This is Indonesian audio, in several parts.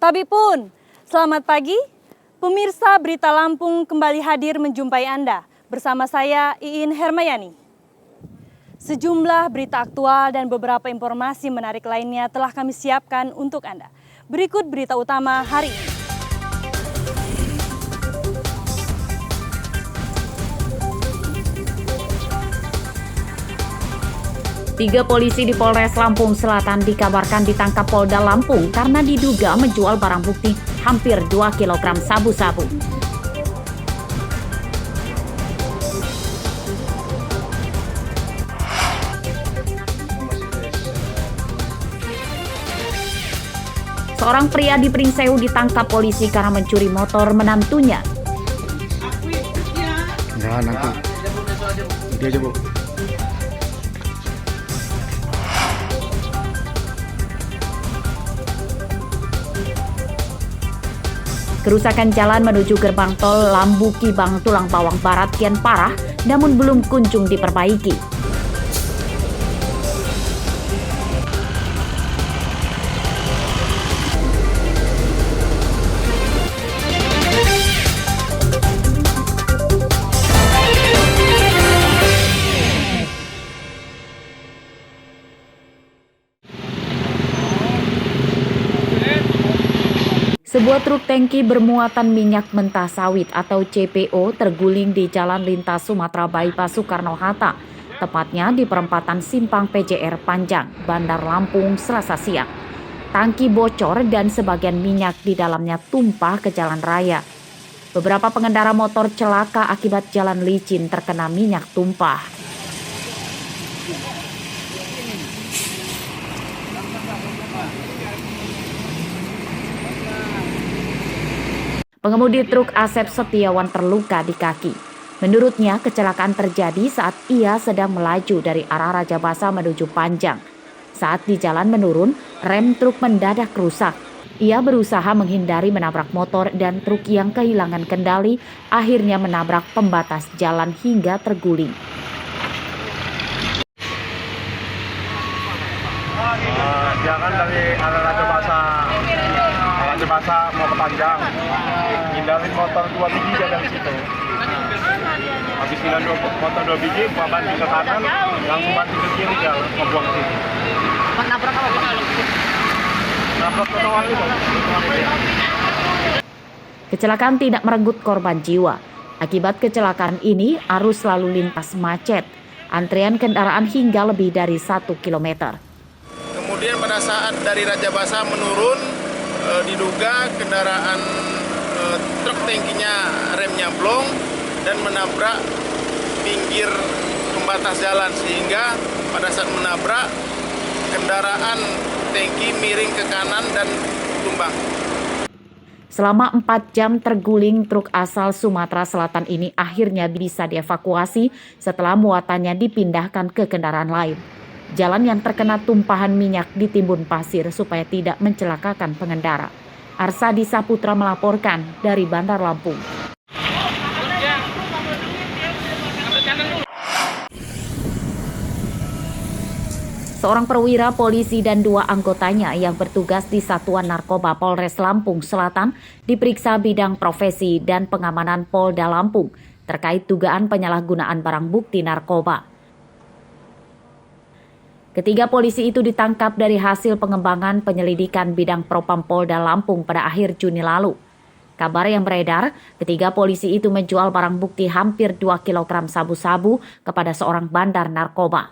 Sabipun, selamat pagi. Pemirsa Berita Lampung kembali hadir menjumpai Anda. Bersama saya, Iin Hermayani. Sejumlah berita aktual dan beberapa informasi menarik lainnya telah kami siapkan untuk Anda. Berikut berita utama hari ini. Tiga polisi di Polres Lampung Selatan dikabarkan ditangkap Polda Lampung karena diduga menjual barang bukti hampir 2 kg sabu-sabu. Seorang pria di Pringsewu ditangkap polisi karena mencuri motor menantunya. Ya, nanti. Nanti aja, Bu. Kerusakan jalan menuju gerbang tol Lambuki Bang Tulang Bawang Barat kian parah, namun belum kunjung diperbaiki. Sebuah truk tangki bermuatan minyak mentah sawit atau CPO terguling di Jalan Lintas Sumatera Bypass Soekarno-Hatta, tepatnya di perempatan Simpang PJR Panjang, Bandar Lampung, Selasa siang. Tangki bocor dan sebagian minyak di dalamnya tumpah ke jalan raya. Beberapa pengendara motor celaka akibat jalan licin terkena minyak tumpah. Pengemudi truk Asep Setiawan terluka di kaki. Menurutnya, kecelakaan terjadi saat ia sedang melaju dari arah Raja Basa menuju Panjang. Saat di jalan menurun, rem truk mendadak rusak. Ia berusaha menghindari menabrak motor dan truk yang kehilangan kendali, akhirnya menabrak pembatas jalan hingga terguling. Jangan dari arah Raja Basa mau ke Panjang, hindarin motor 2 biji dari situ. Habis hindarin motor 2 biji, banting ke kanan, langsung banting ke kiri, ngebuang ke sini. Nabrak apa, Pak? Nabrak trotoar itu. Kecelakaan tidak merenggut korban jiwa. Akibat kecelakaan ini, arus lalu lintas macet. Antrian kendaraan hingga lebih dari 1 km. Kemudian pada saat dari Raja Basa menurun, diduga kendaraan truk tangkinya remnya blong dan menabrak pinggir pembatas jalan, sehingga pada saat menabrak kendaraan tangki miring ke kanan dan tumbang. Selama 4 jam terguling, truk asal Sumatera Selatan ini akhirnya bisa dievakuasi setelah muatannya dipindahkan ke kendaraan lain. Jalan yang terkena tumpahan minyak ditimbun pasir supaya tidak mencelakakan pengendara. Arsadi Saputra melaporkan dari Bandar Lampung. Seorang perwira polisi dan 2 anggotanya yang bertugas di Satuan Narkoba Polres Lampung Selatan diperiksa bidang profesi dan pengamanan Polda Lampung terkait dugaan penyalahgunaan barang bukti narkoba. Ketiga polisi itu ditangkap dari hasil pengembangan penyelidikan bidang Propam Polda Lampung pada akhir Juni lalu. Kabar yang beredar, ketiga polisi itu menjual barang bukti hampir 2 kg sabu-sabu kepada seorang bandar narkoba.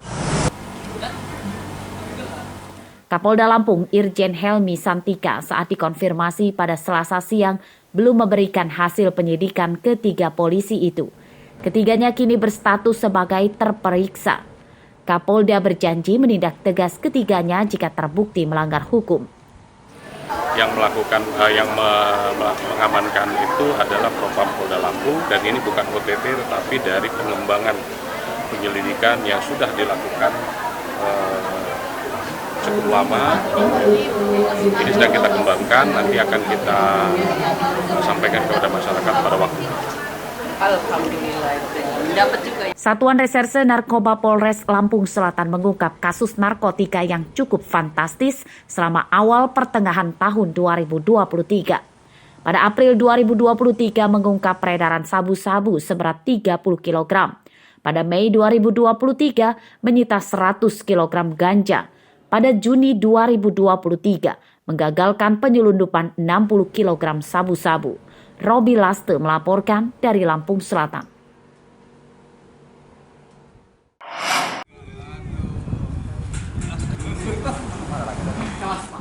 Kapolda Lampung Irjen Helmi Santika saat dikonfirmasi pada Selasa siang belum memberikan hasil penyidikan ketiga polisi itu. Ketiganya kini berstatus sebagai terperiksa. Kapolda berjanji menindak tegas ketiganya jika terbukti melanggar hukum. Yang mengamankan itu adalah Propam Polda Lampung, dan ini bukan OTT tetapi dari pengembangan penyelidikan yang sudah dilakukan cukup lama. Ini sedang kita kembangkan, nanti akan kita sampaikan kepada masyarakat pada waktu. Alhamdulillah dapat juga ya. Satuan Reserse Narkoba Polres Lampung Selatan mengungkap kasus narkotika yang cukup fantastis selama awal pertengahan tahun 2023. Pada April 2023 mengungkap peredaran sabu-sabu seberat 30 kg. Pada Mei 2023 menyita 100 kg ganja. Pada Juni 2023 menggagalkan penyelundupan 60 kg sabu-sabu. Robi Laste melaporkan dari Lampung Selatan.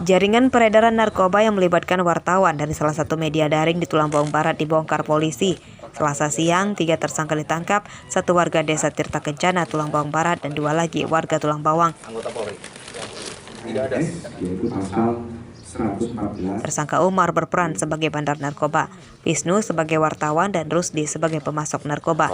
Jaringan peredaran narkoba yang melibatkan wartawan dari salah satu media daring di Tulang Bawang Barat dibongkar polisi. Selasa siang, 3 tersangka ditangkap, 1 warga desa Tirta Kencana, Tulang Bawang Barat, dan 2 lagi warga Tulang Bawang. Tersangka Umar berperan sebagai bandar narkoba, Wisnu sebagai wartawan, dan Rusdi sebagai pemasok narkoba.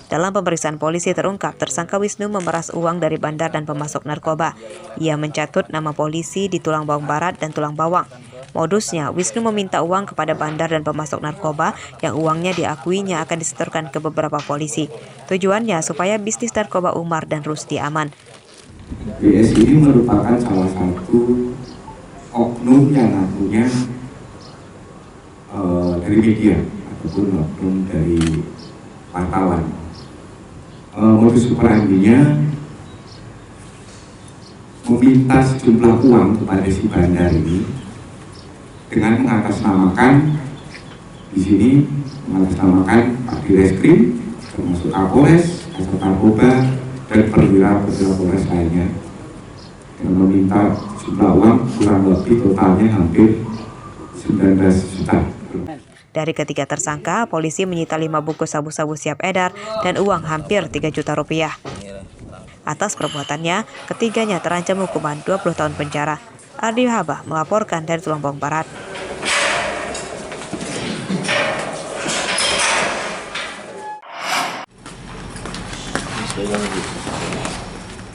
Dalam pemeriksaan polisi terungkap tersangka Wisnu memeras uang dari bandar dan pemasok narkoba. Ia mencatut nama polisi di Tulang Bawang Barat dan Tulang Bawang. Modusnya, Wisnu meminta uang kepada bandar dan pemasok narkoba yang uangnya diakuinya akan disetorkan ke beberapa polisi. Tujuannya supaya bisnis narkoba Umar dan Rusdi aman. BS ini merupakan salah satu oknum yang ngakunya dari media ataupun oknum dari wartawan. Modus operandinya meminta sejumlah uang kepada si bandar ini dengan mengatasnamakan di sini mengatasnamakan Pak Direskrim, termasuk Kapolres, Kasat Narkoba, dan perwira Polres lainnya, yang meminta jumlah uang kurang lebih totalnya hampir 19 juta. Dari ketiga tersangka, polisi menyita 5 bungkus sabu-sabu siap edar dan uang hampir 3 juta rupiah. Atas perbuatannya, ketiganya terancam hukuman 20 tahun penjara. Ardi Habah melaporkan dari Tulang Bawang Barat.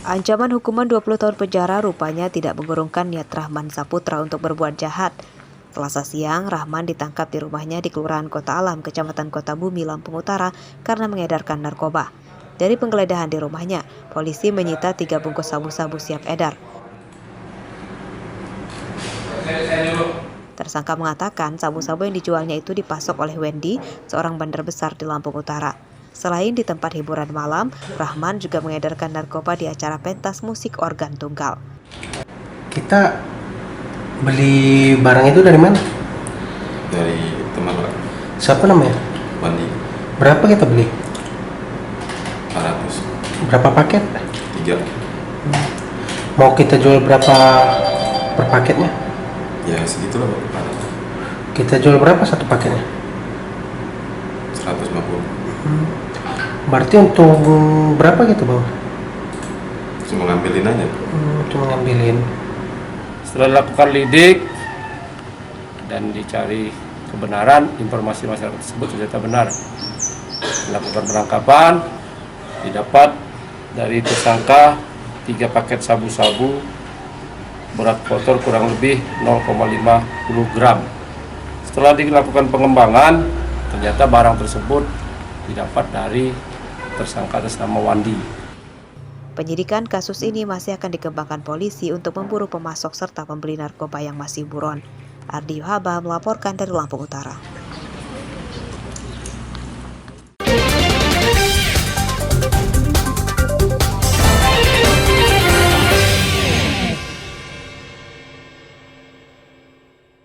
Ancaman hukuman 20 tahun penjara rupanya tidak mengurungkan niat Rahman Saputra untuk berbuat jahat. Selasa siang, Rahman ditangkap di rumahnya di Kelurahan Kota Alam, Kecamatan Kota Bumi, Lampung Utara karena mengedarkan narkoba. Dari penggeledahan di rumahnya, polisi menyita 3 bungkus sabu-sabu siap edar. Tersangka mengatakan sabu-sabu yang dijualnya itu dipasok oleh Wendy, seorang bandar besar di Lampung Utara. Selain di tempat hiburan malam, Rahman juga mengedarkan narkoba di acara pentas musik organ tunggal. Kita beli barang itu dari mana? Dari teman Pak. Siapa namanya? Wandi. Berapa kita beli? 400. Berapa paket? 3. Mau kita jual berapa per paketnya? Ya segitulah Pak. Kita jual berapa satu paketnya? 150. Berarti untuk berapa gitu Bang? Cuma ngambilin aja. Cuma ngambilin. Setelah dilakukan lidik dan dicari kebenaran, informasi masyarakat tersebut ternyata benar. Dilakukan penangkapan, didapat dari tersangka 3 paket sabu-sabu berat kotor kurang lebih 0,50 gram. Setelah dilakukan pengembangan, ternyata barang tersebut didapat dari tersangka atas nama Wandi. Penyidikan kasus ini masih akan dikembangkan polisi untuk memburu pemasok serta pembeli narkoba yang masih buron. Ardi Habah melaporkan dari Lampung Utara.